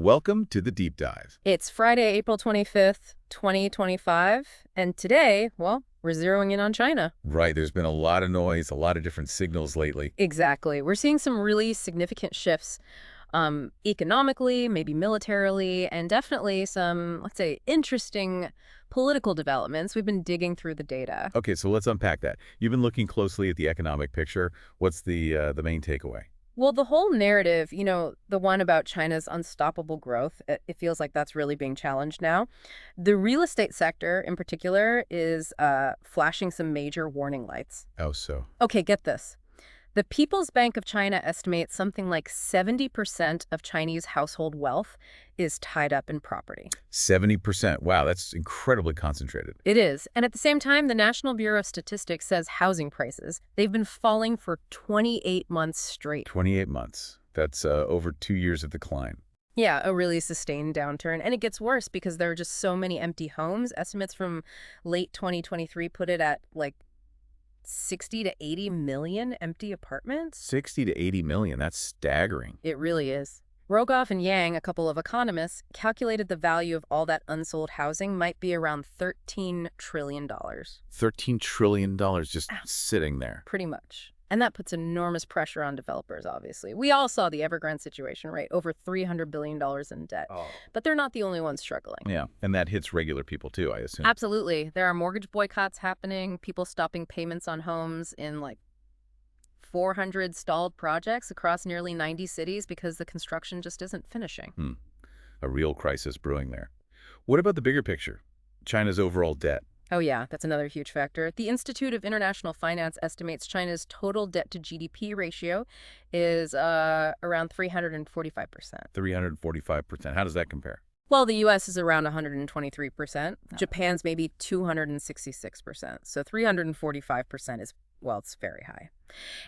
Welcome to the Deep Dive. It's Friday, April 25th, 2025, and today, well, we're zeroing in on China. Right, there's been a lot of noise, a lot of different signals lately. Exactly. We're seeing some really significant shifts economically, maybe militarily, and definitely some, let's say, interesting political developments. We've been digging through the data. Okay, so let's unpack that. You've been looking closely at the economic picture. What's the main takeaway? Well, the whole narrative, the one about China's unstoppable growth, it feels like that's really being challenged now. The real estate sector, in particular, is flashing some major warning lights. Oh, so. Okay, get this. The People's Bank of China estimates something like 70% of Chinese household wealth is tied up in property. 70%. Wow, that's incredibly concentrated. It is. And at the same time, the National Bureau of Statistics says housing prices, they've been falling for 28 months straight. 28 months. That's over 2 years of decline. Yeah, a really sustained downturn. And it gets worse because there are just so many empty homes. Estimates from late 2023 put it at like 60 to 80 million empty apartments. 60 to 80 million. That's staggering. It really is. Rogoff and Yang, a couple of economists, calculated the value of all that unsold housing might be around $13 trillion. $13 trillion just sitting there. Pretty much. And that puts enormous pressure on developers, obviously. We all saw the Evergrande situation, right? Over $300 billion in debt. Oh. But they're not the only ones struggling. Yeah, and that hits regular people too, I assume. Absolutely. There are mortgage boycotts happening, people stopping payments on homes in like 400 stalled projects across nearly 90 cities because the construction just isn't finishing. A real crisis brewing there. What about the bigger picture? China's overall debt. Oh yeah, that's another huge factor. The Institute of International Finance estimates China's total debt to GDP ratio is around 345%. 345%. How does that compare? Well, the U.S. is around 123%. Japan's maybe 266%. So 345% is, well, it's very high.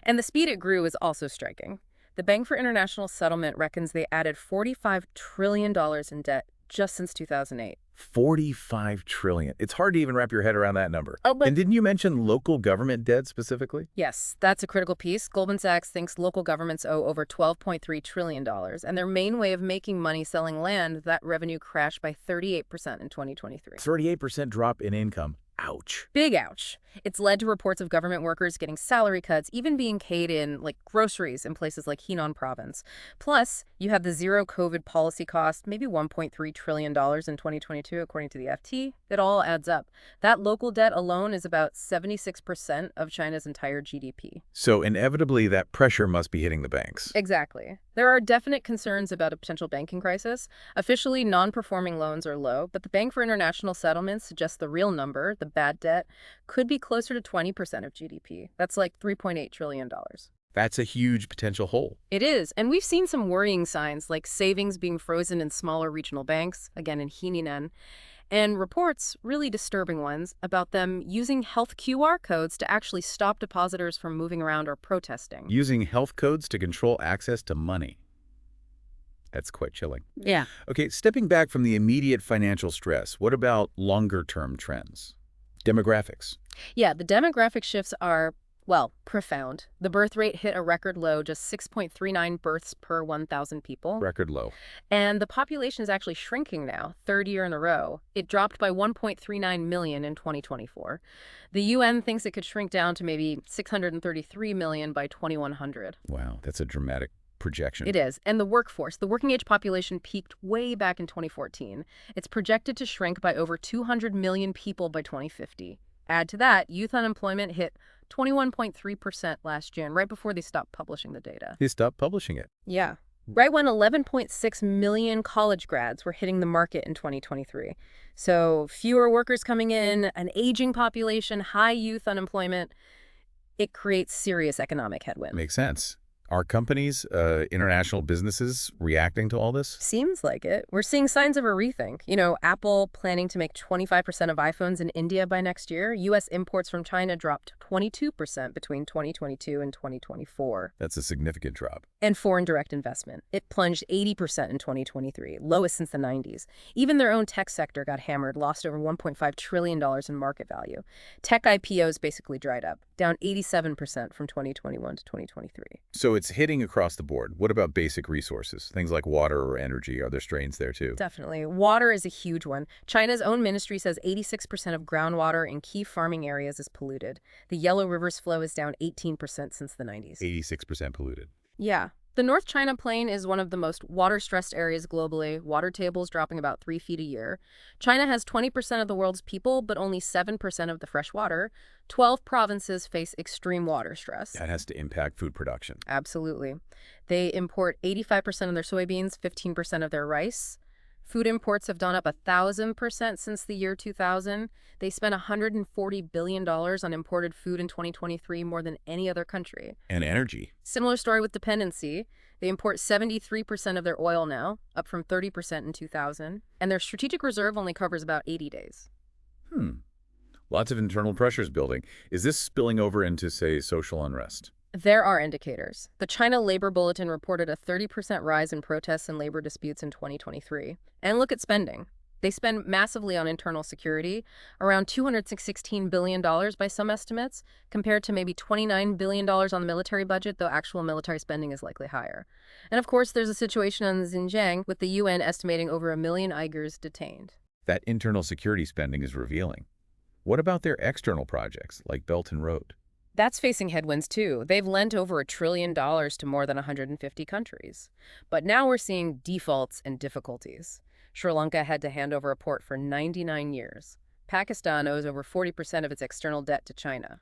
And the speed it grew is also striking. The Bank for International Settlement reckons they added $45 trillion in debt just since 2008. 45 trillion. It's hard to even wrap your head around that number. Oh, but and didn't you mention local government debt specifically? yes, that's a critical piece. Goldman Sachs thinks local governments owe over $12.3 trillion, and their main way of making money selling land, that revenue crashed by 38% in 2023. 38% drop in income. Ouch. Big ouch. It's led to reports of government workers getting salary cuts, even being paid in, like, groceries in places like Henan province. Plus, you have the zero COVID policy cost, maybe $1.3 trillion in 2022, according to the FT. It all adds up. That local debt alone is about 76% of China's entire GDP. So inevitably, that pressure must be hitting the banks. Exactly. There are definite concerns about a potential banking crisis. Officially, non-performing loans are low, but the Bank for International Settlements suggests the real number, the bad debt, could be closer to 20% of GDP. That's like $3.8 trillion. That's a huge potential hole. It is, and we've seen some worrying signs, like savings being frozen in smaller regional banks, again in Henan, and reports, really disturbing ones, about them using health QR codes to actually stop depositors from moving around or protesting. Using health codes to control access to money. That's quite chilling. Yeah. Okay, stepping back from the immediate financial stress, what about longer-term trends? Demographics. Yeah, the demographic shifts are, well, profound. The birth rate hit a record low, just 6.39 births per 1,000 people. Record low. And the population is actually shrinking now, third year in a row. It dropped by 1.39 million in 2024. The UN thinks it could shrink down to maybe 633 million by 2100. Wow, that's a dramatic projection. It is. And the workforce, the working age population peaked way back in 2014. It's projected to shrink by over 200 million people by 2050. Add to that, youth unemployment hit 21.3% last June, right before they stopped publishing the data. They stopped publishing it. Yeah. Right when 11.6 million college grads were hitting the market in 2023. So fewer workers coming in, an aging population, high youth unemployment. It creates serious economic headwinds. Makes sense. Are companies, international businesses reacting to all this? Seems like it. We're seeing signs of a rethink. Apple planning to make 25% of iPhones in India by next year. U.S. imports from China dropped 22% between 2022 and 2024. That's a significant drop. And foreign direct investment. It plunged 80% in 2023, lowest since the 90s. Even their own tech sector got hammered, lost over $1.5 trillion in market value. Tech IPOs basically dried up, down 87% from 2021 to 2023. So it's hitting across the board. What about basic resources? Things like water or energy, are there strains there too? Definitely. Water is a huge one. China's own ministry says 86% of groundwater in key farming areas is polluted. The Yellow River's flow is down 18% since the 90s. 86% polluted. Yeah. The North China Plain is one of the most water-stressed areas globally, water tables dropping about 3 feet a year. China has 20% of the world's people, but only 7% of the fresh water. 12 provinces face extreme water stress. That has to impact food production. Absolutely. They import 85% of their soybeans, 15% of their rice. Food imports have gone up 1,000% since the year 2000. They spent $140 billion on imported food in 2023, more than any other country. And energy. Similar story with dependency. They import 73% of their oil now, up from 30% in 2000. And their strategic reserve only covers about 80 days. Lots of internal pressures building. Is this spilling over into, say, social unrest? There are indicators. The China Labor Bulletin reported a 30% rise in protests and labor disputes in 2023. And look at spending. They spend massively on internal security, around $216 billion by some estimates, compared to maybe $29 billion on the military budget, though actual military spending is likely higher. And of course, there's a situation in Xinjiang, with the UN estimating over 1 million Uyghurs detained. That internal security spending is revealing. What about their external projects, like Belt and Road? That's facing headwinds, too. They've lent over $1 trillion to more than 150 countries. But now we're seeing defaults and difficulties. Sri Lanka had to hand over a port for 99 years. Pakistan owes over 40% of its external debt to China.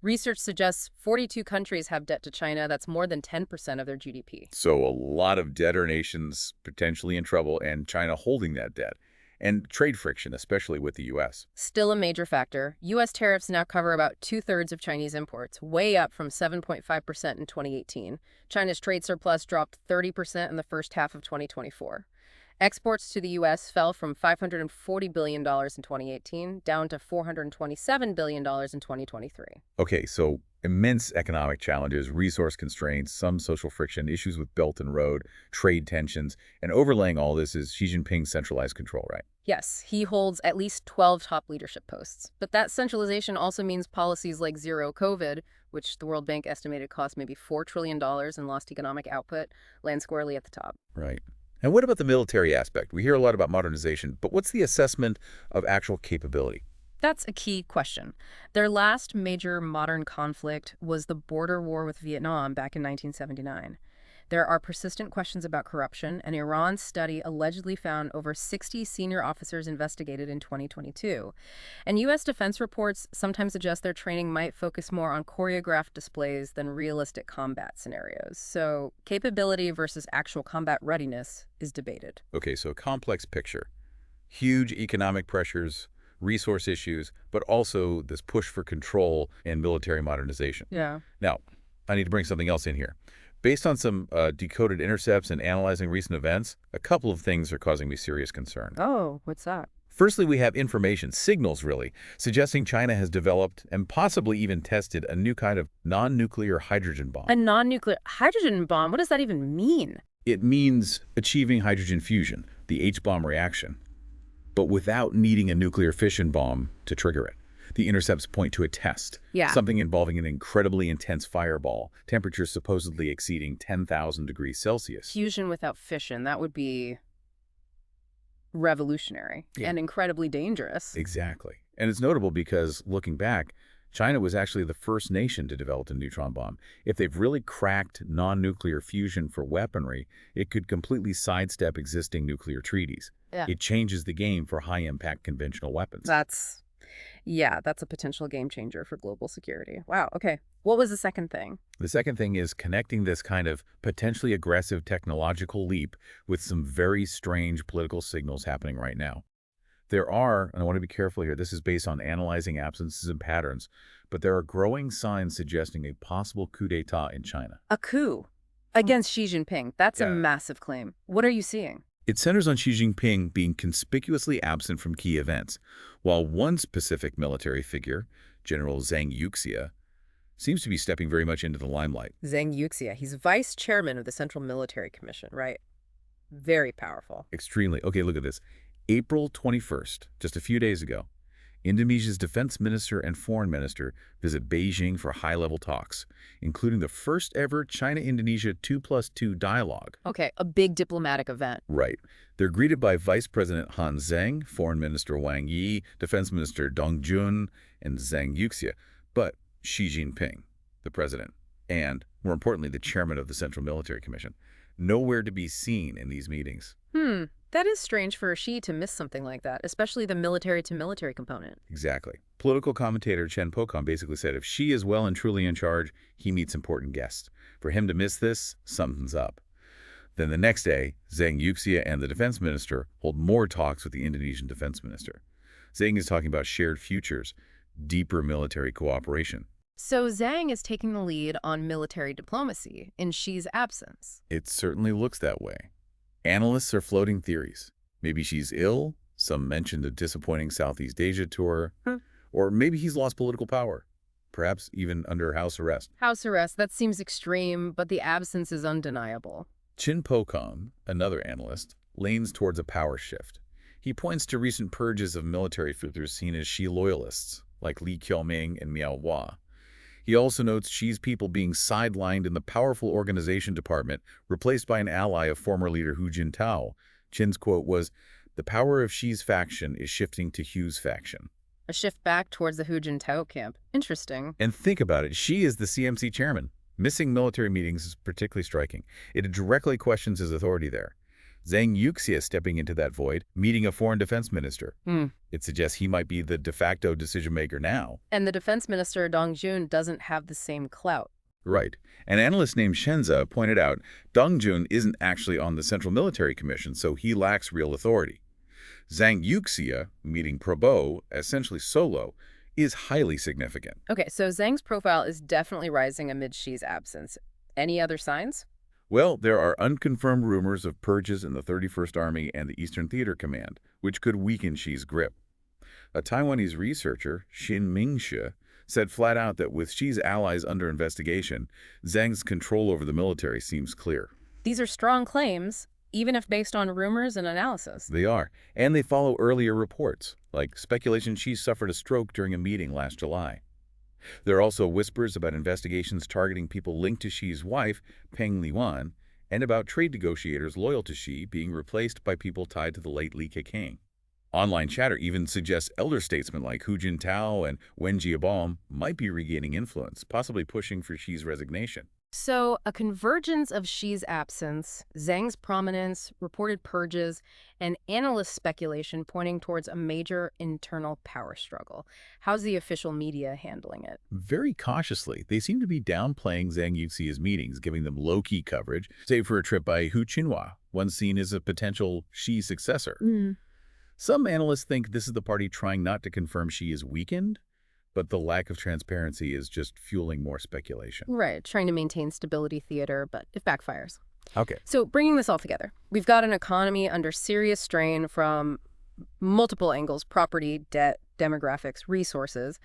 Research suggests 42 countries have debt to China. That's more than 10% of their GDP. So a lot of debtor nations potentially in trouble, and China holding that debt. And trade friction, especially with the U.S. Still a major factor. U.S. tariffs now cover about 2/3 of Chinese imports, way up from 7.5% in 2018. China's trade surplus dropped 30% in the first half of 2024. Exports to the U.S. fell from $540 billion in 2018 down to $427 billion in 2023. Okay, so immense economic challenges, resource constraints, some social friction, issues with Belt and Road, trade tensions, and overlaying all this is Xi Jinping's centralized control, right? Yes, he holds at least 12 top leadership posts. But that centralization also means policies like zero COVID, which the World Bank estimated cost maybe $4 trillion in lost economic output, land squarely at the top. Right. And what about the military aspect? We hear a lot about modernization, but what's the assessment of actual capability? That's a key question. Their last major modern conflict was the border war with Vietnam back in 1979. There are persistent questions about corruption, and Iran's study allegedly found over 60 senior officers investigated in 2022. And U.S. defense reports sometimes suggest their training might focus more on choreographed displays than realistic combat scenarios. So capability versus actual combat readiness is debated. Okay, so a complex picture. Huge economic pressures, resource issues, but also this push for control and military modernization. Yeah. Now, I need to bring something else in here. Based on some decoded intercepts and analyzing recent events, a couple of things are causing me serious concern. Oh, what's that? Firstly, we have information, signals really, suggesting China has developed and possibly even tested a new kind of non-nuclear hydrogen bomb. A non-nuclear hydrogen bomb? What does that even mean? It means achieving hydrogen fusion, the H-bomb reaction, but without needing a nuclear fission bomb to trigger it. The intercepts point to a test, something involving an incredibly intense fireball, temperatures supposedly exceeding 10,000 degrees Celsius. Fusion without fission, that would be revolutionary and incredibly dangerous. Exactly. And it's notable because, looking back, China was actually the first nation to develop a neutron bomb. If they've really cracked non-nuclear fusion for weaponry, it could completely sidestep existing nuclear treaties. It changes the game for high-impact conventional weapons. That's a potential game changer for global security. Wow, okay. What was the second thing? The second thing is connecting this kind of potentially aggressive technological leap with some very strange political signals happening right now. There are, and I want to be careful here, this is based on analyzing absences and patterns, but there are growing signs suggesting a possible coup d'etat in China. A coup against Xi Jinping. That's a massive claim. What are you seeing? It centers on Xi Jinping being conspicuously absent from key events, while one specific military figure, General Zhang Yuxia, seems to be stepping very much into the limelight. Zhang Yuxia, he's vice chairman of the Central Military Commission, right? Very powerful. Extremely. Okay, look at this. April 21st, just a few days ago, Indonesia's defense minister and foreign minister visit Beijing for high-level talks, including the first ever China-Indonesia 2+2 dialogue. Okay, a big diplomatic event. Right. They're greeted by Vice President Han Zheng, Foreign Minister Wang Yi, Defense Minister Dong Jun, and Zhang Yuxia. But Xi Jinping, the president, and, more importantly, the chairman of the Central Military Commission, nowhere to be seen in these meetings. That is strange for Xi to miss something like that, especially the military-to-military component. Exactly. Political commentator Chen Pokon basically said if Xi is well and truly in charge, he meets important guests. For him to miss this, something's up. Then the next day, Zhang Yuxia and the defense minister hold more talks with the Indonesian defense minister. Zhang is talking about shared futures, deeper military cooperation. So Zhang is taking the lead on military diplomacy in Xi's absence. It certainly looks that way. Analysts are floating theories. Maybe she's ill, some mentioned a disappointing Southeast Asia tour, or maybe he's lost political power, perhaps even under house arrest. House arrest, that seems extreme, but the absence is undeniable. Chin Pokon, another analyst, leans towards a power shift. He points to recent purges of military figures seen as Xi loyalists, like Li Qiaoming and Miao Hua. He also notes Xi's people being sidelined in the powerful organization department, replaced by an ally of former leader Hu Jintao. Chin's quote was, "The power of Xi's faction is shifting to Hu's faction." A shift back towards the Hu Jintao camp. Interesting. And think about it, Xi is the CMC chairman. Missing military meetings is particularly striking. It directly questions his authority there. Zhang Yuxia stepping into that void, meeting a foreign defense minister. It suggests he might be the de facto decision-maker now. And the defense minister, Dong Jun, doesn't have the same clout. Right. An analyst named Shenza pointed out Dong Jun isn't actually on the Central Military Commission, so he lacks real authority. Zhang Yuxia, meeting Probo, essentially solo, is highly significant. Okay, so Zhang's profile is definitely rising amid Xi's absence. Any other signs? Well, there are unconfirmed rumors of purges in the 31st Army and the Eastern Theater Command, which could weaken Xi's grip. A Taiwanese researcher, Xin Mingxi, said flat out that with Xi's allies under investigation, Zhang's control over the military seems clear. These are strong claims, even if based on rumors and analysis. They are, and they follow earlier reports, like speculation Xi suffered a stroke during a meeting last July. There are also whispers about investigations targeting people linked to Xi's wife, Peng Liwan, and about trade negotiators loyal to Xi being replaced by people tied to the late Li Keqiang. Online chatter even suggests elder statesmen like Hu Jintao and Wen Jiabao might be regaining influence, possibly pushing for Xi's resignation. So, a convergence of Xi's absence, Zhang's prominence, reported purges, and analyst speculation pointing towards a major internal power struggle. How's the official media handling it? Very cautiously, they seem to be downplaying Zhang Yuxia's meetings, giving them low-key coverage, save for a trip by Hu Qinhua, once seen as a potential Xi successor. Some analysts think this is the party trying not to confirm Xi is weakened, but the lack of transparency is just fueling more speculation. Right, trying to maintain stability theater, but it backfires. Okay. So bringing this all together, we've got an economy under serious strain from multiple angles: property, debt, demographics, resources.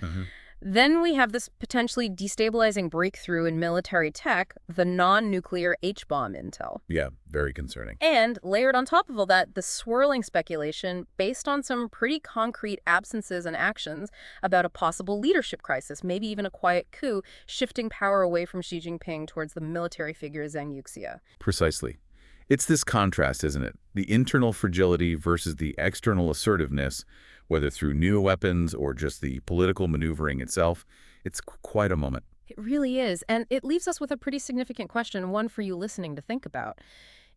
Then we have this potentially destabilizing breakthrough in military tech, the non-nuclear H-bomb intel. Yeah, very concerning. And layered on top of all that, the swirling speculation based on some pretty concrete absences and actions about a possible leadership crisis, maybe even a quiet coup, shifting power away from Xi Jinping towards the military figure Zhang Yuxia. Precisely. It's this contrast, isn't it? The internal fragility versus the external assertiveness, whether through new weapons or just the political maneuvering itself. It's quite a moment. It really is. And it leaves us with a pretty significant question, one for you listening to think about.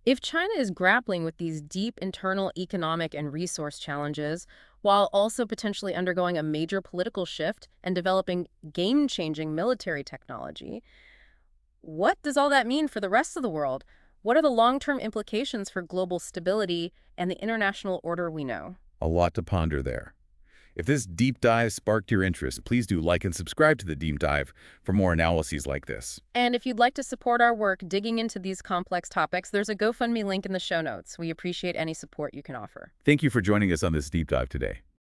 If China is grappling with these deep internal economic and resource challenges, while also potentially undergoing a major political shift and developing game-changing military technology, what does all that mean for the rest of the world? What are the long-term implications for global stability and the international order we know? A lot to ponder there. If this deep dive sparked your interest, please do like and subscribe to the Deep Dive for more analyses like this. And if you'd like to support our work digging into these complex topics, there's a GoFundMe link in the show notes. We appreciate any support you can offer. Thank you for joining us on this deep dive today.